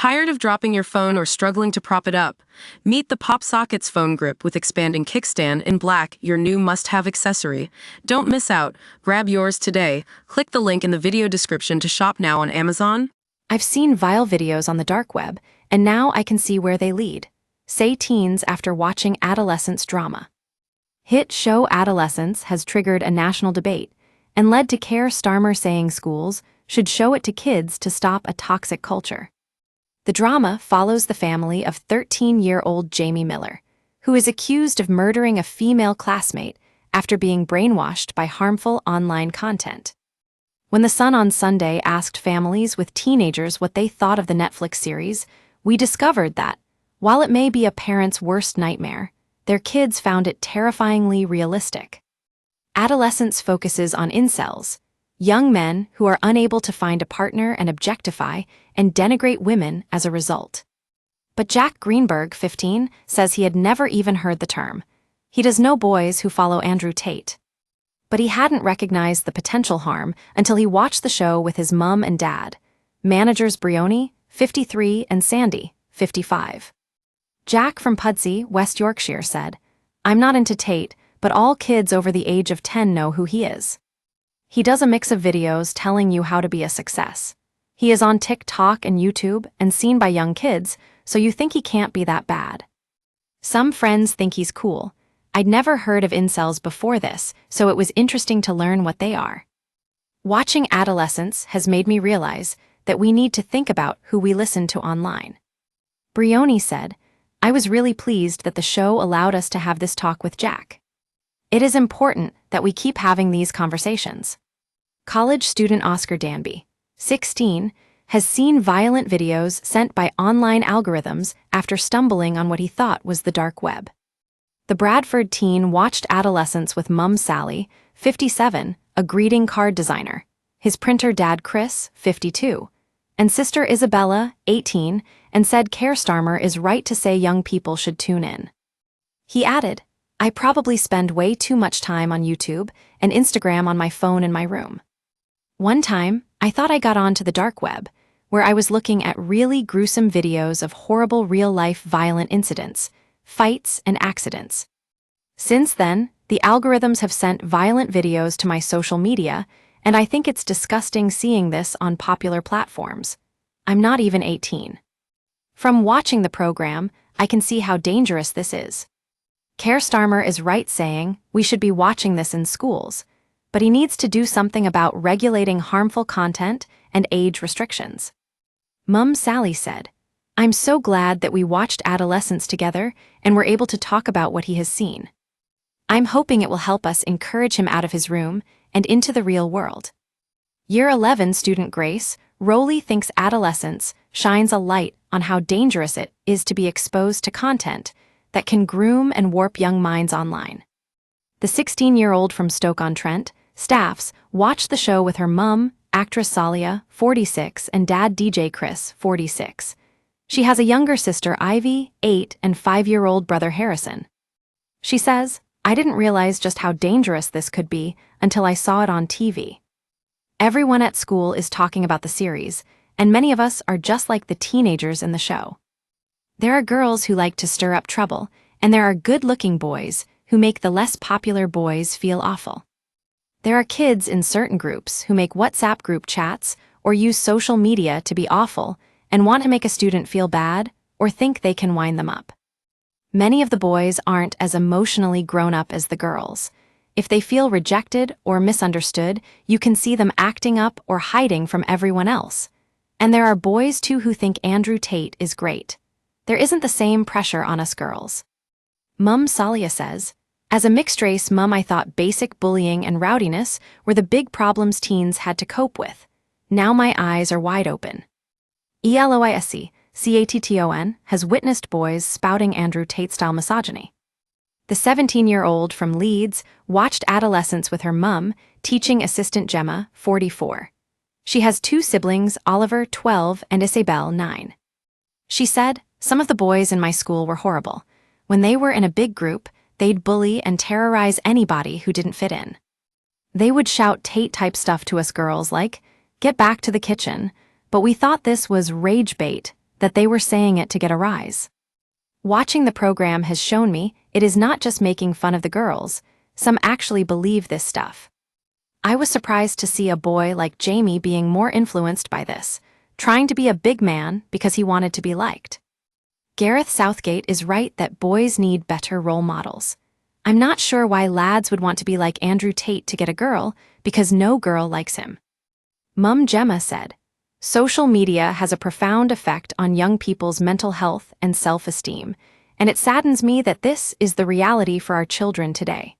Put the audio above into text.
Tired of dropping your phone or struggling to prop it up? Meet the PopSockets phone grip with expanding kickstand in black, your new must-have accessory. Don't miss out. Grab yours today. Click the link in the video description to shop now on Amazon. I've seen vile videos on the dark web, and now I can see where they lead. Say teens after watching Adolescence drama. Hit show Adolescence has triggered a national debate and led to Keir Starmer saying schools should show it to kids to stop a toxic culture. The drama follows the family of 13-year-old Jamie Miller, who is accused of murdering a female classmate after being brainwashed by harmful online content. When The Sun on Sunday asked families with teenagers what they thought of the Netflix series, we discovered that, while it may be a parent's worst nightmare, their kids found it terrifyingly realistic. Adolescence focuses on incels, young men who are unable to find a partner and objectify and denigrate women as a result. But Jack Greenberg, 15, says he had never even heard the term. He does know boys who follow Andrew Tate. But he hadn't recognized the potential harm until he watched the show with his mom and dad, managers Brioni, 53, and Sandy, 55. Jack from Pudsey, West Yorkshire, said, "I'm not into Tate, but all kids over the age of 10 know who he is. He does a mix of videos telling you how to be a success. He is on TikTok and YouTube and seen by young kids, so you think he can't be that bad. Some friends think he's cool. I'd never heard of incels before this, so it was interesting to learn what they are." Watching Adolescence has made me realize that we need to think about who we listen to online. Brioni said, "I was really pleased that the show allowed us to have this talk with Jack. It is important that we keep having these conversations." College student Oscar Danby, 16, has seen violent videos sent by online algorithms after stumbling on what he thought was the dark web. The Bradford teen watched Adolescence with mum Sally, 57, a greeting card designer, his printer dad Chris, 52, and sister Isabella, 18, and said Keir Starmer is right to say young people should tune in. He added, "I probably spend way too much time on YouTube and Instagram on my phone in my room. One time, I thought I got onto the dark web, where I was looking at really gruesome videos of horrible real-life violent incidents, fights, and accidents. Since then, the algorithms have sent violent videos to my social media, and I think it's disgusting seeing this on popular platforms. I'm not even 18. From watching the program, I can see how dangerous this is. Keir Starmer is right saying we should be watching this in schools, but he needs to do something about regulating harmful content and age restrictions." Mum Sally said, "I'm so glad that we watched Adolescence together and were able to talk about what he has seen. I'm hoping it will help us encourage him out of his room and into the real world." Year 11 student Grace Rowley thinks Adolescence shines a light on how dangerous it is to be exposed to content that can groom and warp young minds online. The 16-year-old from Stoke-on-Trent, Staffs, watched the show with her mum, actress Salia, 46, and dad DJ Chris, 46. She has a younger sister Ivy, 8, and 5-year-old brother Harrison. She says, "I didn't realize just how dangerous this could be until I saw it on TV. Everyone at school is talking about the series, and many of us are just like the teenagers in the show. There are girls who like to stir up trouble, and there are good-looking boys who make the less popular boys feel awful. There are kids in certain groups who make WhatsApp group chats or use social media to be awful and want to make a student feel bad or think they can wind them up. Many of the boys aren't as emotionally grown up as the girls. If they feel rejected or misunderstood, you can see them acting up or hiding from everyone else. And there are boys too who think Andrew Tate is great. There isn't the same pressure on us girls." Mum Salia says, "As a mixed-race mum, I thought basic bullying and rowdiness were the big problems teens had to cope with. Now my eyes are wide open." Eloise Catton has witnessed boys spouting Andrew Tate-style misogyny. The 17-year-old from Leeds watched Adolescence with her mum, teaching assistant Gemma, 44. She has 2 siblings, Oliver, 12, and Isabel, 9. She said, "Some of the boys in my school were horrible. When they were in a big group, they'd bully and terrorize anybody who didn't fit in. They would shout Tate-type stuff to us girls like, 'Get back to the kitchen,' but we thought this was rage bait, that they were saying it to get a rise. Watching the program has shown me it is not just making fun of the girls, some actually believe this stuff. I was surprised to see a boy like Jamie being more influenced by this, trying to be a big man because he wanted to be liked. Gareth Southgate is right that boys need better role models. I'm not sure why lads would want to be like Andrew Tate to get a girl, because no girl likes him. Mum Gemma said, "Social media has a profound effect on young people's mental health and self-esteem, and it saddens me that this is the reality for our children today."